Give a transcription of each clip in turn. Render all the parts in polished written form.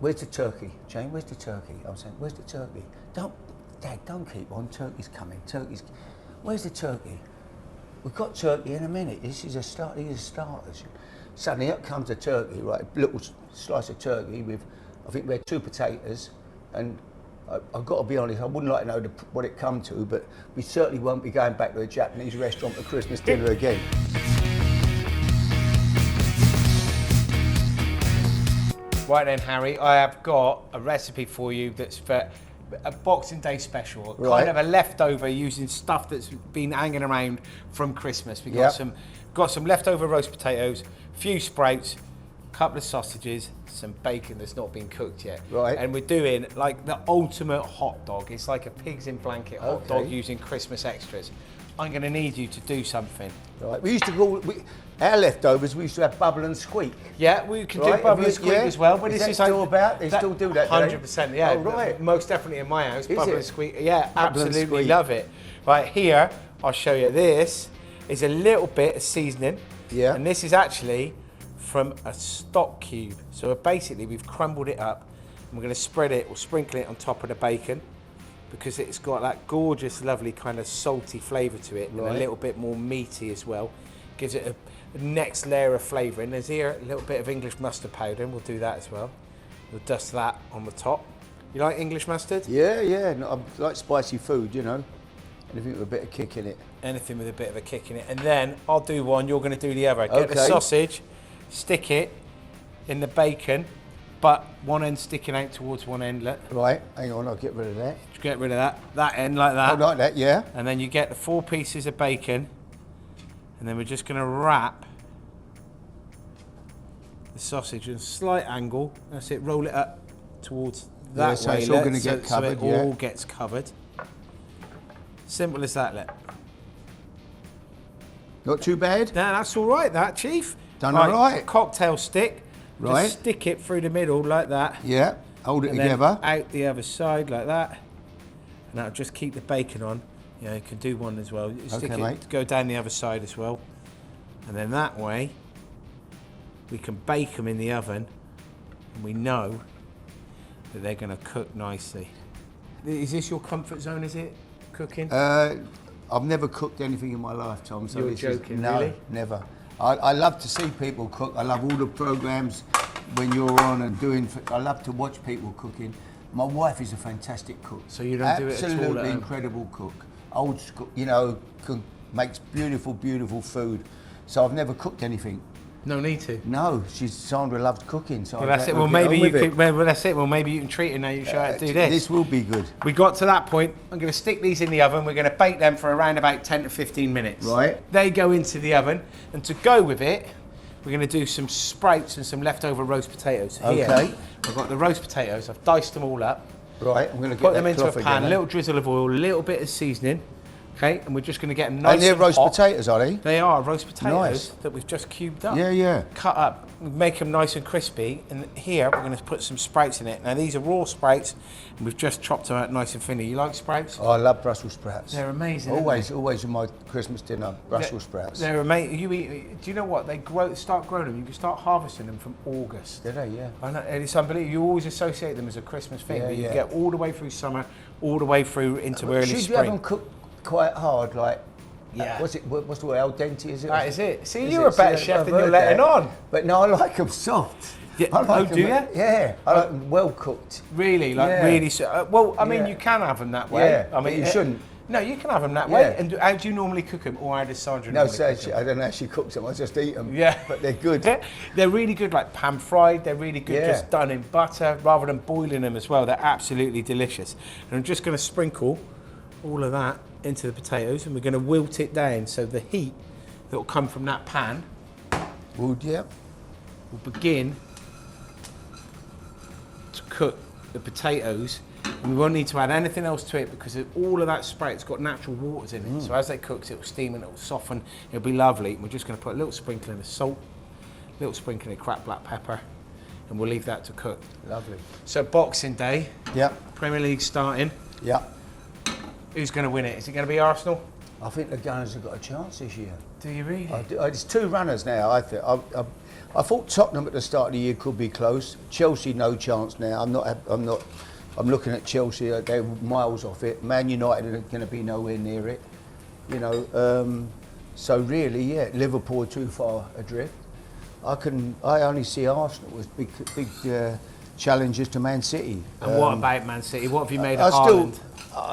where's the turkey? Jane, where's the turkey? I was saying, where's the turkey? Dad, don't keep on. Turkey's coming. Where's the turkey? We've got turkey in a minute. This is a start. These are starters. Suddenly up comes the turkey, right? A little slice of turkey with, I think we had 2 potatoes, and I've got to be honest, I wouldn't like to know what it come to, but we certainly won't be going back to a Japanese restaurant for Christmas dinner again. Right then, Harry, I have got a recipe for you that's for a Boxing Day special, kind of a leftover using stuff that's been hanging around from Christmas. We got some leftover roast potatoes, a few sprouts, a couple of sausages, some bacon that's not been cooked yet. Right. And we're doing like the ultimate hot dog. It's like a pigs in blanket hot dog using Christmas extras. I'm going to need you to do something. Right. We used to call our leftovers. We used to have bubble and squeak. Yeah, we can do bubble and squeak as well. But is that still about? They still do that. 100%. Yeah. Oh, right. Most definitely in my house. Is bubble it? and squeak. Yeah, Bubble and absolutely squeak. love it. Right here, I'll show you. This is a little bit of seasoning. Yeah. And this is actually from a stock cube. So basically, we've crumbled it up, and we're going to spread it or sprinkle it on top of the bacon, because it's got that gorgeous, lovely kind of salty flavour to it, and a little bit more meaty as well. Gives it a next layer of flavour. And there's here a little bit of English mustard powder, and we'll do that as well. We'll dust that on the top. You like English mustard? Yeah. No, I like spicy food, you know. Anything with a bit of kick in it. Anything with a bit of a kick in it. And then I'll do one, you're going to do the other. Get the sausage, stick it in the bacon, but one end sticking out towards one end. Right, hang on, I'll get rid of that. Just get rid of that end like that. Oh, like that, yeah. And then you get the 4 pieces of bacon, and then we're just going to wrap the sausage at a slight angle. That's it, roll it up towards that way. So it's all going to get covered, so it all gets covered. Simple as that, Not too bad? No, that's all right, that, Chief. Done all right. Cocktail stick. Right. Just stick it through the middle like that. Yeah, hold it and together. Then out the other side like that. And that'll just keep the bacon on. Yeah, you can do one as well. Stick it, mate. go down the other side as well. And then that way, we can bake them in the oven, and we know that they're going to cook nicely. Is this your comfort zone, is it, cooking? I've never cooked anything in my lifetime. So You're joking, really? No, never. I love to see people cook. I love all the programs when you're on and doing. I love to watch people cooking. My wife is a fantastic cook. So you don't do it at all? Absolutely incredible cook. Old school, you know, makes beautiful, beautiful food. So I've never cooked anything. No need to. No, Sandra loves cooking. So well, that's it. Well, maybe you can. Well, that's it. Well, maybe you can treat her now. You show her how to do this. This will be good. We got to that point. I'm going to stick these in the oven. We're going to bake them for around about 10 to 15 minutes. Right. They go into the oven, and to go with it, we're going to do some sprouts and some leftover roast potatoes. Here, Okay. I've got the roast potatoes. I've diced them all up. Right. I'm going to Put them into a pan. A little drizzle of oil, a little bit of seasoning. Okay, and we're just going to get them nice and they're roast hot. potatoes, are they? They are roast potatoes Nice. that we've just cubed up. Yeah. Cut up, make them nice and crispy, and here we're going to put some sprouts in it. Now these are raw sprouts, and we've just chopped them out nice and thinly. You like sprouts? Oh, I love Brussels sprouts. They're amazing. Always in my Christmas dinner, Brussels sprouts. They're amazing. Do you know what? They start growing them. You can start harvesting them from August. Do they? Yeah. I know, and it's unbelievable. You always associate them as a Christmas thing, Yeah, but you yeah. get all the way through summer, all the way through into early Should spring. you have them cooked quite hard, like? Yeah. What's the word? Al dente, is it? That is it. See, Is you're it? a better See, chef I've than you're heard letting that. on. But no, I like them soft. Yeah. I like Do you? Yeah, I like them well cooked. Really, like Yeah. really. Well, I mean, Yeah. you can have them that way. Yeah, I mean, but you shouldn't. No, you can have them that Yeah. way. And how do you normally cook them, or how does Sandra No, normally so cook them? I don't know how she cooks them. I just eat them. Yeah, but they're good. They're really good, like pan fried. They're really good, Yeah. just done in butter rather than boiling them as well. They're absolutely delicious. And I'm just going to sprinkle all of that into the potatoes, and we're going to wilt it down so the heat that will come from that pan Wood, yeah. will begin to cook the potatoes, and we won't need to add anything else to it because all of that sprout's got natural waters in it. So as they cook, it will steam and it will soften. It'll be lovely. And we're just going to put a little sprinkling of salt, a little sprinkling of cracked black pepper, and we'll leave that to cook. Lovely. So Boxing Day, Yeah. Premier League starting. Yeah. Who's going to win it? Is it going to be Arsenal? I think the Gunners have got a chance this year. Do you really? It's 2 runners now. I think. I thought Tottenham at the start of the year could be close. Chelsea, no chance now. I'm looking at Chelsea. They're miles off it. Man United are going to be nowhere near it. You know. So really, yeah, Liverpool are too far adrift. I only see Arsenal as big challengers to Man City. And what about Man City? What have you made of Haaland?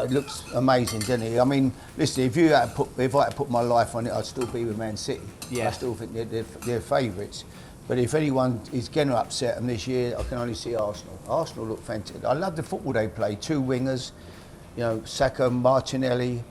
It looks amazing, doesn't he? I mean, listen, if I had to put my life on it, I'd still be with Man City. Yeah. I still think they're favourites. But if anyone is going to upset them this year, I can only see Arsenal. Arsenal look fantastic. I love the football they play. 2 wingers, you know, Saka, Martinelli,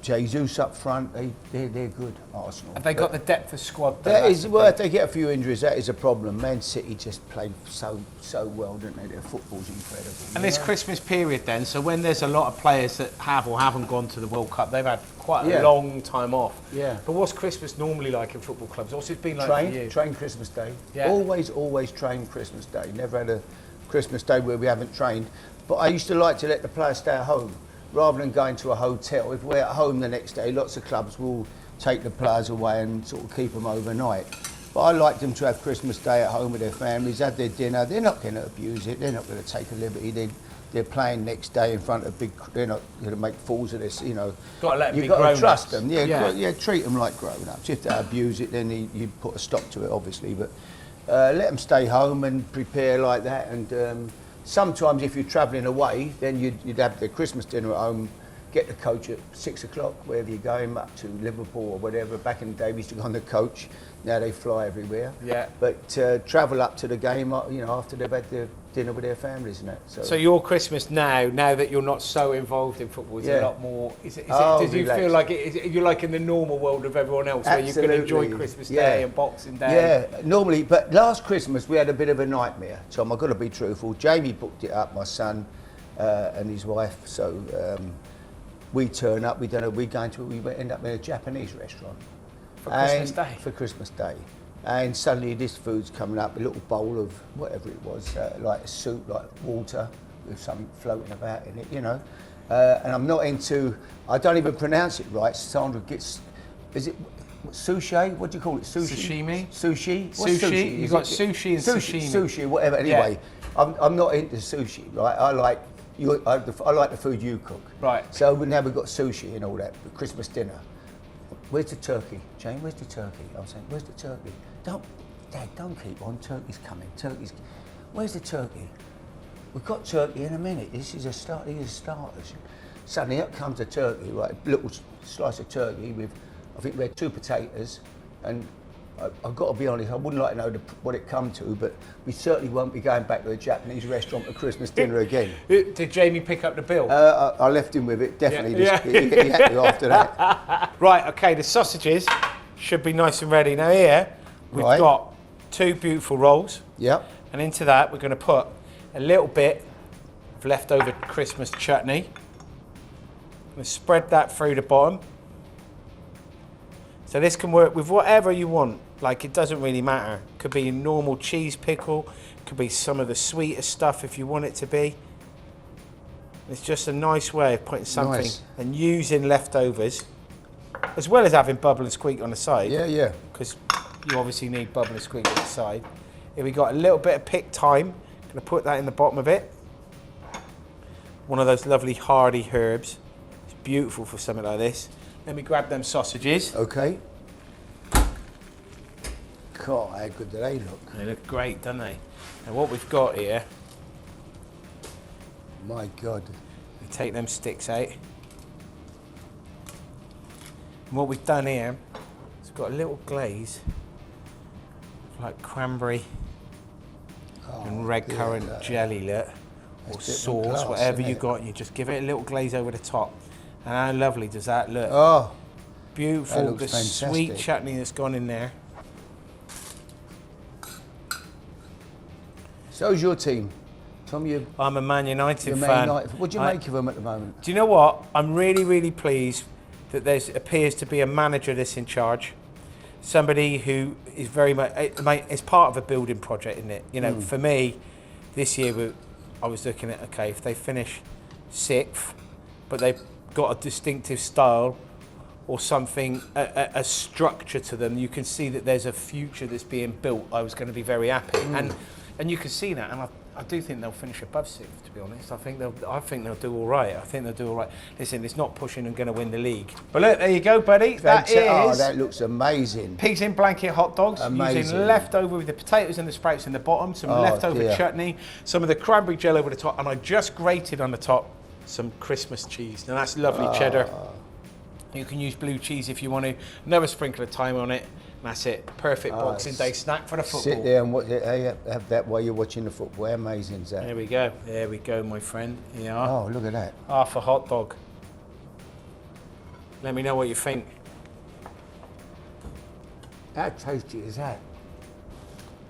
Jesus up front. They're good, Arsenal. Have they got the depth of squad? If they get a few injuries, that is a problem. Man City just played so well, don't they? Their football's incredible. And this Christmas period then, so when there's a lot of players that have or haven't gone to the World Cup, they've had quite a long time off. Yeah. But what's Christmas normally like in football clubs? What's it been like for you? Train Christmas Day. Yeah. Always train Christmas Day. Never had a Christmas Day where we haven't trained. But I used to like to let the players stay at home rather than going to a hotel. If we're at home the next day, lots of clubs will take the players away and sort of keep them overnight. But I like them to have Christmas Day at home with their families, have their dinner. They're not going to abuse it. They're not going to take a liberty. They're playing next day in front of big. They're not going to make fools of this. You know. Got to let them be You've got to trust grown-ups. them. Yeah. Yeah. Treat them like grown-ups. If they abuse it, then you put a stop to it, obviously. But let them stay home and prepare like that. And sometimes, if you're travelling away, then you'd have the Christmas dinner at home. Get the coach at 6 o'clock, wherever you're going, up to Liverpool or whatever. Back in the day, we used to go on the coach. Now they fly everywhere. Yeah. But travel up to the game, you know, after they've had their dinner with their families and that. So your Christmas now that you're not so involved in football, is a lot more. Does you feel like you're like in the normal world of everyone else, where you can enjoy Christmas Day and Boxing Day? Yeah, normally. But last Christmas we had a bit of a nightmare. Tom, I've got to be truthful. Jamie booked it up, my son and his wife. So. We turn up. We end up in a Japanese restaurant For Christmas Day. For Christmas Day, and suddenly this food's coming up, a little bowl of whatever it was, like a soup, like water with something floating about in it, you know. And I'm not into. I don't even pronounce it right. Sandra gets. Is it sushi? What do you call it? Sashimi. Sushi. What's sushi. You've got sushi and sashimi. Sushi, whatever. Anyway, I'm not into sushi, right? I like the food you cook. Right. So now we've got sushi and all that, for Christmas dinner. Where's the turkey? Jane, where's the turkey? I was saying, where's the turkey? Dad, don't keep on. Turkey's coming. Where's the turkey? We've got turkey in a minute. These are starters. Suddenly up comes the turkey, right? A little slice of turkey with, I think we had 2 potatoes, and I've got to be honest, I wouldn't like to know what it come to, but we certainly won't be going back to a Japanese restaurant for Christmas dinner again. Did Jamie pick up the bill? I left him with it, definitely. He had to after that. Right, okay, the sausages should be nice and ready. Now here, we've got 2 beautiful rolls. Yep. And into that, we're going to put a little bit of leftover Christmas chutney. I'm going to spread that through the bottom. So this can work with whatever you want. Like, it doesn't really matter. Could be a normal cheese pickle, could be some of the sweeter stuff if you want it to be. It's just a nice way of putting something and using leftovers, as well as having bubble and squeak on the side. Yeah. Because you obviously need bubble and squeak on the side. Here we got a little bit of picked thyme. Gonna put that in the bottom of it. One of those lovely hardy herbs. It's beautiful for something like this. Let me grab them sausages. Okay. God, how good do they look? They look great, don't they? And what we've got here, my God. we take them sticks out. And what we've done here, is we've got a little glaze, like cranberry and red currant jelly, look, or sauce, whatever you got, and you just give it a little glaze over the top. And how lovely does that look? Oh, beautiful. The sweet chutney that's gone in there. So's your team. Tom, I'm a Man United fan. What do you make of them at the moment? Do you know what? I'm really, really pleased that there appears to be a manager that's in charge. Somebody who is very much, it's part of a building project, isn't it? You know, for me, this year I was looking at, okay, if they finish 6th, but they got a distinctive style or something, a structure to them, you can see that there's a future that's being built. I was going to be very happy, and you can see that, and I do think they'll finish above 6th, to be honest. I think they'll do all right. I think they'll do all right. Listen, it's not pushing and going to win the league. But look, there you go, buddy. That looks amazing. Pigs in blanket hot dogs. Amazing. Using leftover with the potatoes and the sprouts in the bottom, some leftover chutney, some of the cranberry gel over the top, and I just grated on the top some Christmas cheese. Now that's lovely cheddar. You can use blue cheese if you want to. Another sprinkle of thyme on it. That's it. Perfect Boxing Day snack for the football. Sit there and have that while you're watching the football. How amazing is that? There we go. There we go, my friend. Here you are. Oh, look at that. Half a hot dog. Let me know what you think. How tasty is that?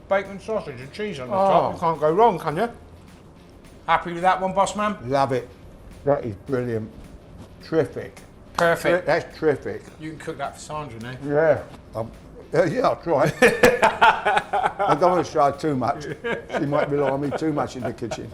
Bacon, sausage and cheese on the top. You can't go wrong, can you? Happy with that one, boss man? Love it. That is brilliant. Terrific. Perfect. That's terrific. You can cook that for Sandra now. Yeah. Yeah, I'll try. I don't want to try too much. She might rely on me too much in the kitchen.